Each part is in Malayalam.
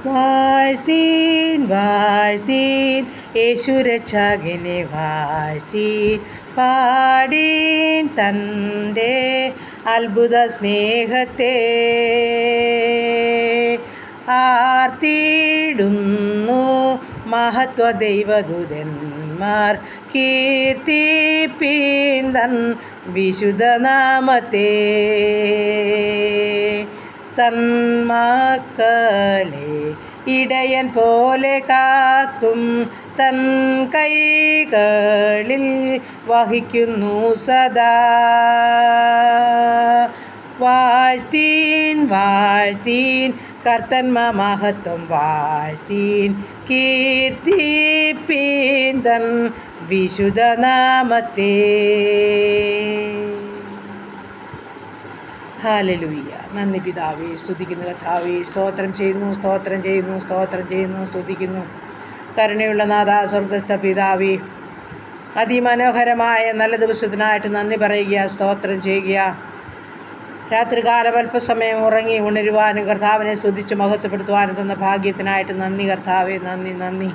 വാഴ്ത്തീൻ വാഴ്ത്തീൻ യേശുരക്ഷകനെ വാഴ്ത്തീൻ പാടീൻ തൻ്റെ അത്ഭുത സ്നേഹത്തെ ആർത്തിടുന്നു മഹത്വ ദൈവദൂതന്മാർ കീർത്തിപ്പീൻ തൻ വിശുദ്ധനാമത്തെ തന്മക്കളെ ഇടയൻ പോലെ കാക്കും തൻ കൈകളിൽ വഹിക്കുന്നു സദാ വാഴ്ത്തീൻ വാഴ്ത്തീൻ കർത്തന്മ മഹത്വം വാഴ്ത്തീൻ കീർത്തിപ്പീൻ തൻ വിശുദ്ധനാമത്തെ. ഹല്ലേലൂയ. നന്ദി പിതാവേ, സ്തുതിക്കുന്നു കർത്താവേ, സ്തോത്രം ചെയ്യുന്നു സ്തോത്രം ചെയ്യുന്നു സ്തോത്രം ചെയ്യുന്നു സ്തുതിക്കുന്നു. കരുണയുള്ള നാഥ സ്വർഗസ്ഥ പിതാവേ, അതിമനോഹരമായ നല്ല ദിവസത്തിനായിട്ട് നന്ദി പറയുക, സ്തോത്രം ചെയ്യുക. രാത്രികാലം അല്പസമയം ഉറങ്ങി ഉണരുവാനും കർത്താവിനെ സ്തുതിച്ച് മഹത്വപ്പെടുത്തുവാനും തന്ന ഭാഗ്യത്തിനായിട്ട് നന്ദി കർത്താവേ, നന്ദി നന്ദി.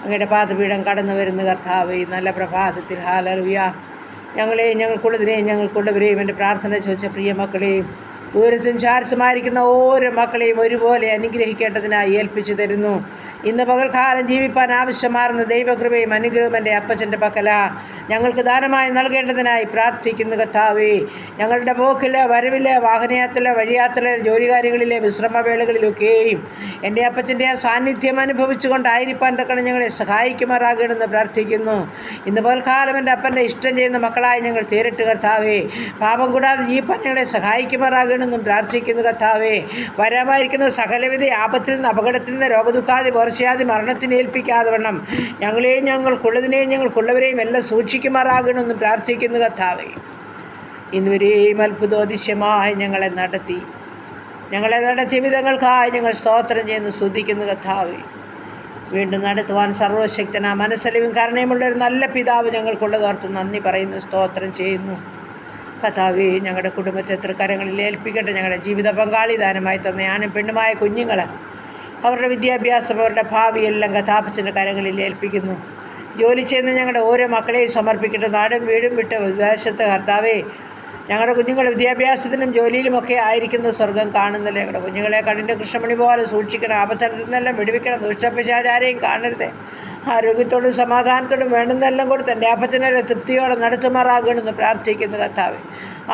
അങ്ങയുടെ പാദപീഠം കടന്നു വരുന്ന കർത്താവേ, നല്ല പ്രഭാതത്തിൽ ഹല്ലേലൂയ. ഞങ്ങളെയും ഞങ്ങൾക്കുള്ളവരെയും എൻ്റെ പ്രാർത്ഥന ചോദിച്ച പ്രിയ മക്കളെയും ദൂരത്തും ചാരത്തുമായിരിക്കുന്ന ഓരോ മക്കളെയും ഒരുപോലെ അനുഗ്രഹിക്കേണ്ടതിനായി ഏൽപ്പിച്ചു തരുന്നു. ഇന്ന് പകൽക്കാലം ജീവിപ്പാൻ ആവശ്യമാർന്ന ദൈവകൃപയും അനുഗ്രഹവും എൻ്റെ അപ്പച്ചൻ്റെ പക്കല ഞങ്ങൾക്ക് ദാനമായി നൽകേണ്ടതിനായി പ്രാർത്ഥിക്കുന്നു കർത്താവേ. ഞങ്ങളുടെ പോക്കിലെ വരവിലെ വാഹനയാത്രയിലെ വഴിയാത്രയിലെ ജോലികാര്യങ്ങളിലെ വിശ്രമവേളകളിലൊക്കെയും എൻ്റെ അപ്പച്ചൻ്റെ സാന്നിധ്യം അനുഭവിച്ചുകൊണ്ടായിരിക്കാൻ തക്കണം ഞങ്ങളെ സഹായിക്കുമാറാകണമെന്ന് പ്രാർത്ഥിക്കുന്നു. ഇന്ന് പകൽക്കാലം എൻ്റെ അപ്പൻ്റെ ഇഷ്ടം ചെയ്യുന്ന മക്കളായി ഞങ്ങൾ തീരട്ട് കർത്താവേ. പാപം കൂടാതെ ജീവിപ്പാൻ ഞങ്ങളെ സഹായിക്കുമാറാകണമെന്നും പ്രാർത്ഥിക്കുന്നു കർത്താവേ. വരാമായിരിക്കുന്ന സകലവിധ ആപത്തിൽ നിന്ന്, അപകടത്തിൽ നിന്ന്, രോഗദുഃഖാതി പോർച്ചയാതി മരണത്തിന് ഏൽപ്പിക്കാതെ വണ്ണം ഞങ്ങളെയും ഞങ്ങൾക്കുള്ളവരെയും എല്ലാം സൂക്ഷിക്കുമാറാകണമെന്നും പ്രാർത്ഥിക്കുന്നു കർത്താവേ. ഇന്നുവരെയും അത്ഭുതോദിശ്യമായി ഞങ്ങളെ നടത്തിയ വിധങ്ങൾക്കായി ഞങ്ങൾ സ്തോത്രം ചെയ്യുന്നു സ്തുതിക്കുന്നു കർത്താവേ. വീണ്ടും നടത്തുവാൻ സർവശക്തനാ മനസ്സലിവും കരുണയുമുള്ളൊരു നല്ല പിതാവ് ഞങ്ങൾക്കുള്ളതോർത്ത് നന്ദി പറയുന്നു, സ്തോത്രം ചെയ്യുന്നു കർത്താവേ. ഞങ്ങളുടെ കുടുംബത്തെ തൃക്കരങ്ങളിൽ ഏൽപ്പിക്കട്ടെ. ഞങ്ങളുടെ ജീവിത പങ്കാളി ദാനമായി തന്ന ആണും പെണ്ണുമായ കുഞ്ഞുങ്ങൾ, അവരുടെ വിദ്യാഭ്യാസം, അവരുടെ ഭാവിയെല്ലാം കഥാപ്പച്ചൻ്റെ കരങ്ങളിൽ ഏൽപ്പിക്കുന്നു. ജോലി ചെയ്യുന്ന ഞങ്ങളുടെ ഓരോ മക്കളെയും സമർപ്പിക്കട്ടെ. നാടും വീടും വിട്ട് വിദേശത്ത് കർത്താവേ, ഞങ്ങളുടെ കുഞ്ഞുങ്ങൾ വിദ്യാഭ്യാസത്തിനും ജോലിയിലുമൊക്കെ ആയിരിക്കുന്ന സ്വർഗം കാണുന്നില്ല. ഞങ്ങളുടെ കുഞ്ഞുങ്ങളെ കണ്ണിൻ്റെ കൃഷ്ണമണി പോലെ സൂക്ഷിക്കണം. ആപത്തരത്തിൽ നിന്നെല്ലാം വിടുവിക്കണം. ദുഷ്ടപിശാചാരെയും കാണരുത്. ആരോഗ്യത്തോടും സമാധാനത്തോടും വേണ്ടുന്നതെല്ലാം കൊടുത്ത് എൻ്റെ അപ്പച്ചനെ തൃപ്തിയോടെ നടത്തുമാറാകണമെന്ന് പ്രാർത്ഥിക്കുന്നു കർത്താവേ.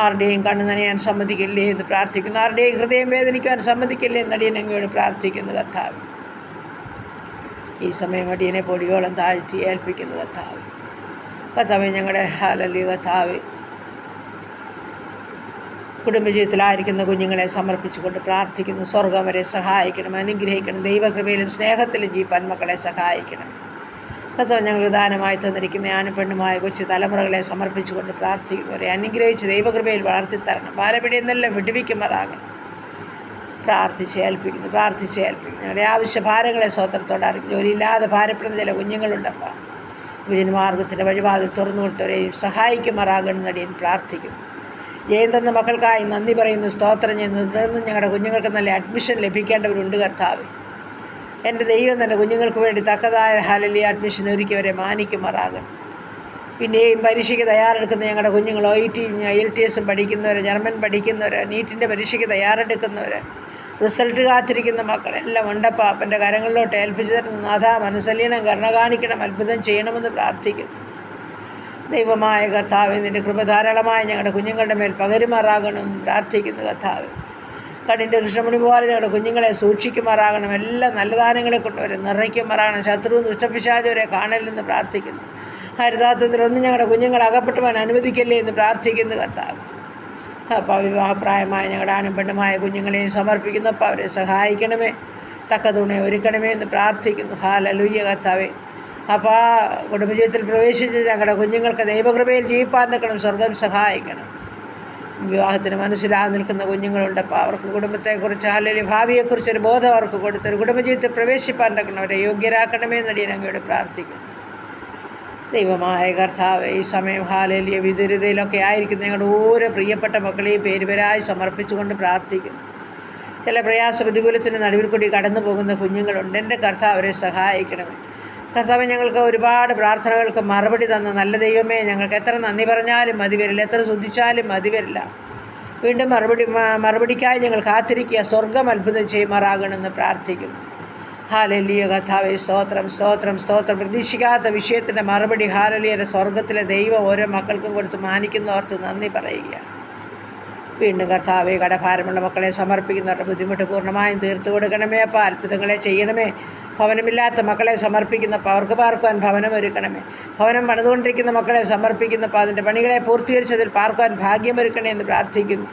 ആരുടെയും കണ്ണ് നനയാൻ സമ്മതിക്കില്ലേ എന്ന് പ്രാർത്ഥിക്കുന്നു. ആരുടെയും ഹൃദയം വേദനിക്കുവാൻ സമ്മതിക്കില്ലേ എന്ന് അടിയനങ്ങയോട് പ്രാർത്ഥിക്കുന്നു കർത്താവേ. ഈ സമയം അടിയനെ പൊടിയോളം താഴ്ത്തി ഏൽപ്പിക്കുന്നു കർത്താവേ. ഞങ്ങളുടെ ഹല്ലേലൂയ കർത്താവേ. കുടുംബജീവിതത്തിലായിരിക്കുന്ന കുഞ്ഞുങ്ങളെ സമർപ്പിച്ചുകൊണ്ട് പ്രാർത്ഥിക്കുന്നു. സ്വർഗം വരെ സഹായിക്കണം, അനുഗ്രഹിക്കണം. ദൈവകൃപയിലും സ്നേഹത്തിലും ജീവിപ്പാൻ മക്കളെ സഹായിക്കണം കർത്താവ്. ഞങ്ങൾ ദാനമായി തന്നിരിക്കുന്ന ആണും പെണ്ണുമായ കൊച്ചു തലമുറകളെ സമർപ്പിച്ചുകൊണ്ട് പ്രാർത്ഥിക്കുന്നവരെ അനുഗ്രഹിച്ച് ദൈവകൃപയിൽ വളർത്തിത്തരണം. ബാലപിടിയെന്നെല്ലാം വിടുവിക്കുമാറാകണം. പ്രാർത്ഥിച്ചേൽപ്പിക്കുന്നു. ഞങ്ങളുടെ ആവശ്യ ഭാരങ്ങളെ സ്വതന്ത്രത്തോടെ അറിയിക്കും. ജോലിയില്ലാതെ ഭാരപ്പെടുന്ന ചില കുഞ്ഞുങ്ങളുണ്ടപ്പാ. വിജയമാർഗത്തിൻ്റെ വഴിവാതിൽ തുറന്നു കൊടുത്തവരെയും സഹായിക്കുമാറാകണം നടിയൻ പ്രാർത്ഥിക്കുന്നു. ജയം തന്ന മക്കൾക്കായി നന്ദി പറയുന്നു, സ്തോത്രം ചെയ്യുന്നു. തുടർന്ന് ഞങ്ങളുടെ കുഞ്ഞുങ്ങൾക്ക് നല്ല അഡ്മിഷൻ ലഭിക്കേണ്ടവരുണ്ട് കർത്താവേ. എൻ്റെ ദൈവം തന്നെ കുഞ്ഞുങ്ങൾക്ക് വേണ്ടി തക്കതായ ഹല്ലേലൂയ അഡ്മിഷൻ ഒരുക്കിയവരെ മാനിക്കുമാറാകണം. പിന്നെയും പരീക്ഷയ്ക്ക് തയ്യാറെടുക്കുന്ന ഞങ്ങളുടെ കുഞ്ഞുങ്ങൾ OITയും IELTSഉം പഠിക്കുന്നവർ, ജർമ്മൻ പഠിക്കുന്നവർ, നീറ്റിൻ്റെ പരീക്ഷയ്ക്ക് തയ്യാറെടുക്കുന്നവർ, റിസൾട്ട് കാത്തിരിക്കുന്ന മക്കളെല്ലാം ഉണ്ടപ്പാ. അപ്പൻ്റെ കരങ്ങളിലോട്ട് ഏൽപ്പിച്ചു തരുന്ന നാഥ, മനസ്സലീനം കരുണ കാണിക്കണം, അത്ഭുതം ചെയ്യണമെന്ന് പ്രാർത്ഥിക്കുന്നു. ദൈവമായ കർത്താവേ, നിൻ്റെ കൃപ ധാരാളമായി ഞങ്ങളുടെ കുഞ്ഞുങ്ങളുടെ മേൽ പകരുമാറാകണമെന്ന് പ്രാർത്ഥിക്കുന്നു കർത്താവേ. കണ്ണിൻ്റെ കൃഷ്ണമണി പോലെ ഞങ്ങളുടെ കുഞ്ഞുങ്ങളെ സൂക്ഷിക്കുമാറാകണം. എല്ലാ നല്ല ദാനങ്ങളെ കൊണ്ടുവരെ നിറയ്ക്കുമാറാകണം. ശത്രുവും ദുഷ്ടപിശാചുവരെ കാണലെന്ന് പ്രാർത്ഥിക്കുന്നു. ഹരിതാത്വത്തിലൊന്നും ഞങ്ങളുടെ കുഞ്ഞുങ്ങൾ അകപ്പെട്ടുവാൻ അനുവദിക്കല്ലേ എന്ന് പ്രാർത്ഥിക്കുന്നു കർത്താവ്. അപ്പോൾ വിവാഹപ്രായമായ ഞങ്ങളുടെ ആണും പെണ്ണുമായ കുഞ്ഞുങ്ങളെയും സമർപ്പിക്കുന്നപ്പോൾ അവരെ സഹായിക്കണമേ, തക്ക തുണ ഒരുക്കണമേ എന്ന് പ്രാർത്ഥിക്കുന്നു. ഹല്ലേലൂയ കർത്താവേ. അപ്പോൾ കുടുംബജീവിതത്തിൽ പ്രവേശിച്ച് ഞങ്ങളുടെ കുഞ്ഞുങ്ങൾക്ക് ദൈവകൃപയിൽ ജീവിപ്പാൻ നിൽക്കണം. സ്വർഗം സഹായിക്കണം. വിവാഹത്തിന് മനസ്സിലാതെ നിൽക്കുന്ന കുഞ്ഞുങ്ങളുണ്ട്. അപ്പോൾ അവർക്ക് കുടുംബത്തെക്കുറിച്ച് അല്ലെങ്കിൽ ഭാവിയെക്കുറിച്ചൊരു ബോധം അവർക്ക് കൊടുത്തൊരു കുടുംബജീവിതത്തിൽ പ്രവേശിപ്പാൻ നിൽക്കണം. അവരെ യോഗ്യരാക്കണമേ എന്നടിയൻ അങ്ങയോട് പ്രാർത്ഥിക്കുന്നു. ദൈവമായ കർത്താവ്, ഈ സമയം ഹല്ലേലൂയ വിദുരതയിലൊക്കെ ആയിരിക്കുന്ന ഞങ്ങളുടെ ഓരോ പ്രിയപ്പെട്ട മക്കളെയും പേരുപേരായി സമർപ്പിച്ചുകൊണ്ട് പ്രാർത്ഥിക്കുന്നു. ചില പ്രയാസ പ്രതികൂലത്തിന് നടുവിൽ കൂടി കടന്നു പോകുന്ന കുഞ്ഞുങ്ങളുണ്ട്. എൻ്റെ കർത്താവ് അവരെ സഹായിക്കണമേ. കർത്താവ്, ഞങ്ങൾക്ക് ഒരുപാട് പ്രാർത്ഥനകൾക്ക് മറുപടി തന്ന നല്ല ദൈവമേ, ഞങ്ങൾക്ക് എത്ര നന്ദി പറഞ്ഞാലും മതി വരില്ല, എത്ര സ്തുതിച്ചാലും മതി വരില്ല. വീണ്ടും മറുപടിക്കായി ഞങ്ങൾ കാത്തിരിക്കുക. സ്വർഗം അത്ഭുതം ചെയ്യുമാറാകണമെന്ന് പ്രാർത്ഥിക്കുന്നു. ഹല്ലേലൂയ. കർത്താവേ, സ്തോത്രം സ്തോത്രം സ്തോത്രം. പ്രതീക്ഷിക്കാത്ത വിഷയത്തിൻ്റെ മറുപടി ഹല്ലേലൂയ സ്വർഗത്തിലെ ദൈവം ഓരോ മക്കൾക്കും കൊടുത്ത് മാനിക്കുന്നവർക്ക് നന്ദി പറയുക. വീണ്ടും കർത്താവേ, കടഭാരമുള്ള മക്കളെ സമർപ്പിക്കുന്നവരുടെ ബുദ്ധിമുട്ട് പൂർണ്ണമായും തീർത്തു കൊടുക്കണമേ. അപ്പോൾ അത്ഭുതങ്ങളെ ചെയ്യണമേ. ഭവനമില്ലാത്ത മക്കളെ സമർപ്പിക്കുന്നപ്പോൾ അവർക്ക് പാർക്കുവാൻ ഭവനം ഒരുക്കണമേ. ഭവനം പണിതുകൊണ്ടിരിക്കുന്ന മക്കളെ സമർപ്പിക്കുന്നപ്പോൾ അതിൻ്റെ പണികളെ പൂർത്തീകരിച്ചതിൽ പാർക്കുവാൻ ഭാഗ്യമൊരുക്കണേ എന്ന് പ്രാർത്ഥിക്കുന്നു.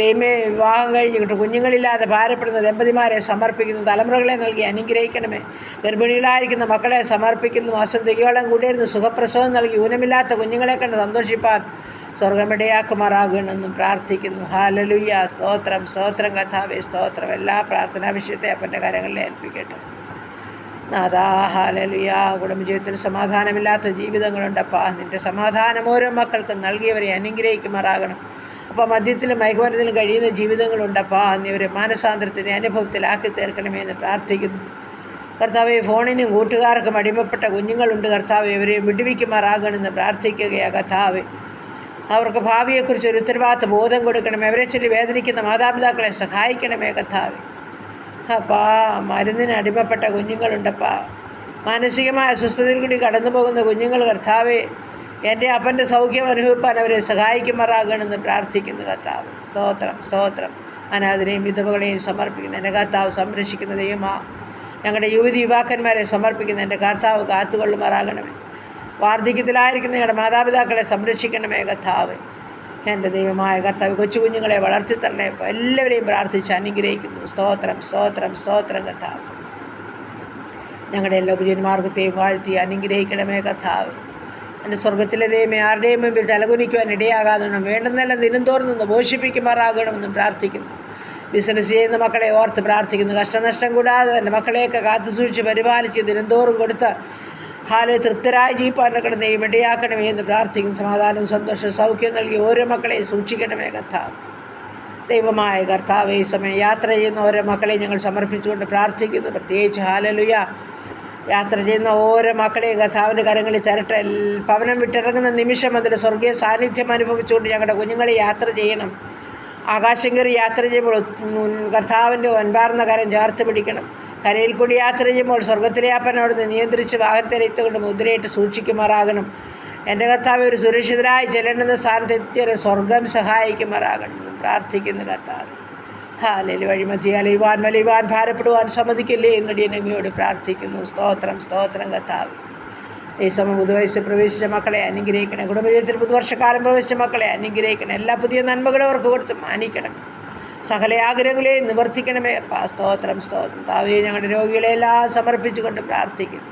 ദൈവമേ, വിവാഹം കഴിഞ്ഞിട്ട് കുഞ്ഞുങ്ങളില്ലാതെ ഭാരപ്പെടുന്ന ദമ്പതിമാരെ സ്വർഗം തലമുറകളെ നൽകി അനുഗ്രഹിക്കണമേ. ഗർഭിണികളായിരിക്കുന്ന മക്കളെ സമർപ്പിക്കുന്നു. മാസം തികയോളം കൂടിയിരുന്ന് സുഖപ്രസവം നൽകി ഊനമില്ലാത്ത കുഞ്ഞുങ്ങളെ കണ്ട് സന്തോഷിപ്പാൻ സ്വർഗമിടയാക്കുമാറാകണമെന്നും പ്രാർത്ഥിക്കുന്നു. ഹല്ലേലൂയ. സ്തോത്രം സ്തോത്രം കർത്താവേ, സ്തോത്രം. എല്ലാ പ്രാർത്ഥനാ വിഷയത്തെ അപ്പൻ്റെ കരങ്ങളിൽ ഏൽപ്പിക്കട്ടെ. നാഥാ, ഹല്ലേലൂയ. കുടുംബജീവിതത്തിൽ സമാധാനമില്ലാത്ത ജീവിതങ്ങളുണ്ടപ്പാ. നിൻ്റെ സമാധാനം ഓരോ മക്കൾക്കും നൽകിയവരെ അനുഗ്രഹിക്കുമാറാകണം. അപ്പോൾ മദ്യത്തിലും മയക്കുമരുന്നിലും കഴിയുന്ന ജീവിതങ്ങളുണ്ടപ്പാ. എന്നിവരെ മാനസാന്തരത്തിൻ്റെ അനുഭവത്തിലാക്കി തീർക്കണമേ എന്ന് പ്രാർത്ഥിക്കുന്നു. കർത്താവെ, ഫോണിനും കൂട്ടുകാർക്കും അടിമപ്പെട്ട കുഞ്ഞുങ്ങളുണ്ട്. കർത്താവെ, ഇവരെ വിടുവിക്കുമാറാകണമെന്ന് പ്രാർത്ഥിക്കുകയാണ്. കർത്താവെ, അവർക്ക് ഭാവിയെക്കുറിച്ച് ഒരു ഉത്തരവാദിത്ത ബോധം കൊടുക്കണമേ. അവരെ ചൊല്ലി വേദനിക്കുന്ന മാതാപിതാക്കളെ സഹായിക്കണമേ. കർത്താവെ, അപ്പാ, മരുന്നിന് അടിമപ്പെട്ട കുഞ്ഞുങ്ങളുണ്ടപ്പാ. മാനസികമായ അസ്വസ്ഥതയിൽ കൂടി കടന്നു പോകുന്ന കുഞ്ഞുങ്ങൾ, കർത്താവെ, എൻ്റെ അപ്പൻ്റെ സൗഖ്യം അനുഭവിപ്പാൻ അവരെ സഹായിക്കുമാറാകണമെന്ന് പ്രാർത്ഥിക്കുന്നു. കർത്താവ്, സ്തോത്രം സ്തോത്രം. അനാഥരെയും വിധവകളെയും സമർപ്പിക്കുന്ന എൻ്റെ കർത്താവ് സംരക്ഷിക്കുന്ന ദൈവമാ. ഞങ്ങളുടെ യുവതി യുവാക്കന്മാരെ സമർപ്പിക്കുന്ന എൻ്റെ കർത്താവ് കാത്തുകൊള്ളുമാറാകണമേ. വാർദ്ധക്യത്തിലായിരിക്കുന്ന ഞങ്ങളുടെ മാതാപിതാക്കളെ സംരക്ഷിക്കണമേ. കർത്താവ്, എൻ്റെ ദൈവമായ കർത്താവ്, കൊച്ചു കുഞ്ഞുങ്ങളെ വളർത്തിത്തരണേ. എല്ലാവരെയും പ്രാർത്ഥിച്ച് അനുഗ്രഹിക്കുന്നു. സ്തോത്രം സ്തോത്രം സ്തോത്രം. കർത്താവ്, ഞങ്ങളുടെ എല്ലാ ഉപജീവനമാർഗത്തെയും വാഴ്ത്തി അനുഗ്രഹിക്കണമേ. കർത്താവ്, എൻ്റെ സ്വർഗത്തിലെ ദൈവമേ, ആരുടെയും മുമ്പിൽ തലകുനിക്കുവാൻ ഇടയാകാതെ വേണ്ടുന്നെല്ലാം ദിനംതോറും നിന്ന് പോഷിപ്പിക്കുമാറാകണമെന്നും പ്രാർത്ഥിക്കുന്നു. ബിസിനസ് ചെയ്യുന്ന മക്കളെ ഓർത്ത് പ്രാർത്ഥിക്കുന്നു. കഷ്ടനഷ്ടം കൂടാതെ എൻ്റെ മക്കളെയൊക്കെ കാത്തു സൂക്ഷിച്ച് പരിപാലിച്ച് ദിനംതോറും കൊടുത്ത് തൃപ്തരായി ജീവിപ്പാനൊക്കെ ദൈവം ഇടയാക്കണമേ എന്ന് പ്രാർത്ഥിക്കുന്നു. സമാധാനവും സന്തോഷവും സൗഖ്യം നൽകി ഓരോ മക്കളെയും സൂക്ഷിക്കണമേ. കർത്താവ്, ദൈവമായ കർത്താവ്, ഈ സമയം യാത്ര ചെയ്യുന്ന ഓരോ മക്കളെയും ഞങ്ങൾ സമർപ്പിച്ചുകൊണ്ട് പ്രാർത്ഥിക്കുന്നു. പ്രത്യേകിച്ച് ഹല്ലേലൂയ, യാത്ര ചെയ്യുന്ന ഓരോ മക്കളെയും കർത്താവിൻ്റെ കരങ്ങളിൽ തരട്ടെ. ഭവനം വിട്ടിറങ്ങുന്ന നിമിഷം അതിൻ്റെ സ്വർഗീയ സാന്നിധ്യം അനുഭവിച്ചുകൊണ്ട് ഞങ്ങളുടെ കുഞ്ഞുങ്ങളെ യാത്ര ചെയ്യണം. ആകാശം കയറി യാത്ര ചെയ്യുമ്പോൾ കർത്താവിൻ്റെ ഒൻപാർന്ന കരം ചേർത്ത് പിടിക്കണം. കരയിൽ കൂടി യാത്ര ചെയ്യുമ്പോൾ സ്വർഗത്തിലെ അപ്പനോട് നിയന്ത്രിച്ച് വാഹനത്തെ എത്തിക്കൊണ്ട് മുദ്രയിട്ട് സൂക്ഷിക്കുമാറാകണം. എൻ്റെ കർത്താവ്, ഒരു സുരക്ഷിതരായി ചെല്ലേണ്ടുന്ന സ്ഥാനത്ത് എത്തിച്ചേരാൻ സ്വർഗം സഹായിക്കുമാറാകണം എന്ന് പ്രാർത്ഥിക്കുന്നു. കർത്താവ്, ഹല്ലേലൂയ. വഴിമധ്യേ അലയുവാൻ ഭാരപ്പെടുവാൻ സമ്മതിക്കില്ലേ എന്നടി അങ്ങയോട് പ്രാർത്ഥിക്കുന്നു. സ്തോത്രം സ്തോത്രം. കർത്താവ്, ഈ സമയം പുതുവയസ്സിൽ പ്രവേശിച്ച മക്കളെ അനുഗ്രഹിക്കണം. കുടുംബജീവിതത്തിൽ പുതുവർഷക്കാലം പ്രവേശിച്ച മക്കളെ അനുഗ്രഹിക്കണം. എല്ലാ പുതിയ നന്മകളും അവർക്ക് കൊടുത്ത് മാനിക്കണം. സകല ആഗ്രഹങ്ങളെയും നിവർത്തിക്കണമേ. സ്തോത്രം സ്തോത്രം. താവേ, ഞങ്ങളുടെ രോഗികളെല്ലാം സമർപ്പിച്ചുകൊണ്ട് പ്രാർത്ഥിക്കുന്നു.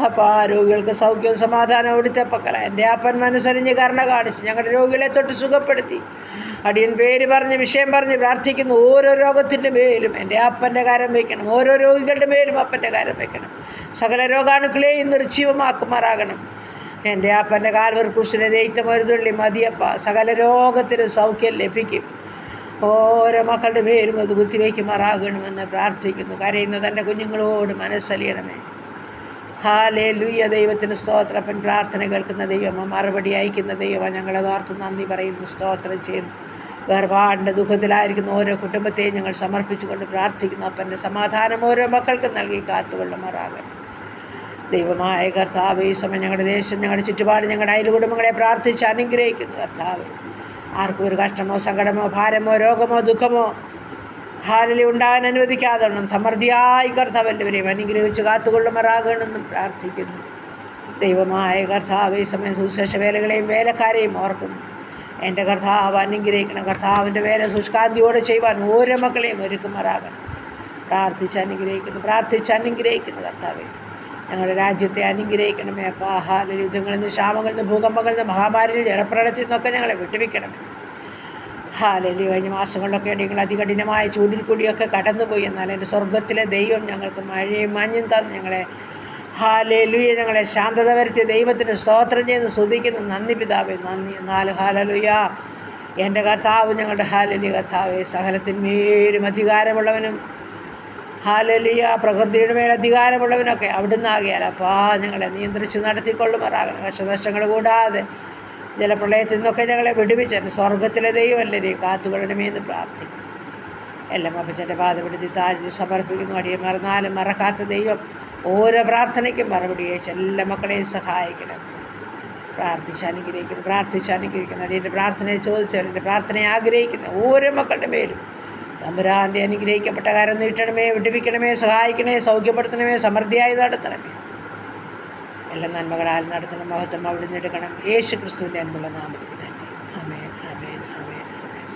അപ്പോൾ ആ രോഗികൾക്ക് സൗഖ്യവും സമാധാനവും അവിടുത്തെ പക്കല. എൻ്റെ അപ്പൻ മനസ്സറിഞ്ഞ് കരുണ കാണിച്ച് ഞങ്ങളുടെ രോഗികളെ തൊട്ട് സുഖപ്പെടുത്തി. അടിയൻ പേര് പറഞ്ഞ് വിഷയം പറഞ്ഞ് പ്രാർത്ഥിക്കുന്നു. ഓരോ രോഗത്തിൻ്റെ മേലും എൻ്റെ അപ്പൻ്റെ കരം വയ്ക്കണം. ഓരോ രോഗികളുടെ മേലും അപ്പൻ്റെ കരം വയ്ക്കണം. സകല രോഗാണുക്കളെയും നിർജീവമാക്കുമാറാകണം. എൻ്റെ അപ്പൻ്റെ കാൽവർ ക്രൂശിനെ രഹിതം ഒരു തുള്ളി മതിയപ്പ. സകല രോഗത്തിനും സൗഖ്യം ലഭിക്കും. ഓരോ മക്കളുടെ പേരും അത് കുത്തിവയ്ക്കുമാറാകണമെന്ന് പ്രാർത്ഥിക്കുന്നു. കരയുന്ന തൻ്റെ കുഞ്ഞുങ്ങളോട് മനസ്സലിയണമേ. ഹല്ലേലൂയ. ദൈവത്തിന് സ്തോത്രപ്പൻ. പ്രാർത്ഥന കേൾക്കുന്ന ദൈവമ, മറുപടി അയക്കുന്ന ദൈവമ, ഞങ്ങളത് ഓർത്ത് നന്ദി പറയുന്നു, സ്തോത്രം ചെയ്യുന്നു. വേർപാടിൻ്റെ ദുഃഖത്തിലായിരിക്കുന്ന ഓരോ കുടുംബത്തെയും ഞങ്ങൾ സമർപ്പിച്ചുകൊണ്ട് പ്രാർത്ഥിക്കുന്നു. അപ്പൻ്റെ സമാധാനം ഓരോ മക്കൾക്കും നൽകി കാത്തുകൊള്ളുമാറാകണം. ദൈവമായ കർത്താവ്, ഈ സമയം ഞങ്ങളുടെ ദേശം, ഞങ്ങളുടെ ചുറ്റുപാട്, ഞങ്ങളുടെ അയൽ കുടുംബങ്ങളെ പ്രാർത്ഥിച്ച് അനുഗ്രഹിക്കുന്നു. കർത്താവ്, ആർക്കും ഒരു കഷ്ടമോ സങ്കടമോ ഭാരമോ രോഗമോ ദുഃഖമോ ഹാലിൽ ഉണ്ടാകാൻ അനുവദിക്കാതെ സമൃദ്ധിയായി കർത്താവ് എല്ലാവരെയും അനുഗ്രഹിച്ച് കാത്തുകൊള്ളുമാറാകണമെന്നും പ്രാർത്ഥിക്കുന്നു. ദൈവമായ കർത്താവ്, ഈ സമയം സുവിശേഷ വേലകളെയും വേലക്കാരെയും ഓർക്കുന്നു. എൻ്റെ കർത്താവ് അനുഗ്രഹിക്കണം. കർത്താവിൻ്റെ വേല സുഷ്കാന്തിയോടെ ചെയ്യുവാൻ ഓരോ മക്കളെയും ഒരുക്കുമാറാകണം. പ്രാർത്ഥിച്ച് അനുഗ്രഹിക്കുന്നു. കർത്താവെ, ഞങ്ങളുടെ രാജ്യത്തെ അനുഗ്രഹിക്കണമേ. അപ്പോൾ ഹാലിൽ യുദ്ധങ്ങളിൽ നിന്ന്, ക്ഷാമങ്ങളിൽ നിന്ന്, ഭൂകമ്പങ്ങളിൽ നിന്ന്, മഹാമാരിയിൽ, ജലപ്രളയത്തിൽ നിന്നൊക്കെ ഞങ്ങളെ വിട്ടുവയ്ക്കണമേ. ഹാലേലൂയ. കഴിഞ്ഞ മാസങ്ങളിലൊക്കെ ഞങ്ങൾ അതികഠിനമായ ചൂടിൽ കൂടിയൊക്കെ കടന്നുപോയി. എന്നാൽ എൻ്റെ സ്വർഗത്തിലെ ദൈവം ഞങ്ങൾക്ക് മഴയും മഞ്ഞും തന്ന് ഞങ്ങളെ ഹാലേലൂയ ഞങ്ങളെ ശാന്തത വരുത്തിയ ദൈവത്തിന് സ്തോത്രം ചെയ്ത് സ്തുതിക്കുന്നു. നന്ദി പിതാവേ, നന്ദി. എന്നാൽ ഹാലേലൂയ എൻ്റെ കർത്താവ് ഞങ്ങളുടെ ഹാലലിയ കർത്താവെ, സകലത്തിന്മേലും അധികാരമുള്ളവനും ഹാലലിയ പ്രകൃതിയുടെ മേൽ അധികാരമുള്ളവനൊക്കെ അവിടുന്ന് ആകിയാൽ അപ്പാ ഞങ്ങളെ നിയന്ത്രിച്ച് നടത്തിക്കൊള്ളുമാറാകണം. കഷ്ടനഷ്ടങ്ങൾ കൂടാതെ ജലപ്രളയത്തിൽ നിന്നൊക്കെ ഞങ്ങളെ വിടുവിച്ച് സ്വർഗത്തിലെ ദൈവമല്ലേ കാത്തുകൊള്ളണമേന്ന് പ്രാർത്ഥിക്കുന്നു. എല്ലാം അപ്പച്ചൻ്റെ പാതപ്പെടുത്തി താഴ്ത്തി സമർപ്പിക്കുന്നു. അടിയെ മറന്നാലും മറക്കാത്ത ദൈവം ഓരോ പ്രാർത്ഥനയ്ക്കും മറുപടി അയച്ച് എല്ലാ മക്കളെയും സഹായിക്കണം. പ്രാർത്ഥിച്ചനുഗ്രഹിക്കുന്നു. അടിയൻ്റെ പ്രാർത്ഥനയെ ചോദിച്ചവർ, എൻ്റെ പ്രാർത്ഥനയെ ആഗ്രഹിക്കുന്ന ഓരോ മക്കളുടെ പേരും തമ്പുരാൻ്റെ അനുഗ്രഹിക്കപ്പെട്ട കാര്യം നീട്ടണമേ, വിടുവിക്കണമേ, സഹായിക്കണമേ, സൗഖ്യപ്പെടുത്തണമേ, സമൃദ്ധിയായി നടത്തണമേ. എല്ലാ നന്മകളാൽ നടത്തണം. മഹത്വം അവിടുന്ന് എടുക്കണം. യേശു ക്രിസ്തുവിൻ്റെ അൻപുള്ള നാമത്തിൽ തന്നെ. ആമേൻ, ആമേൻ, ആമേൻ, ആമേൻ.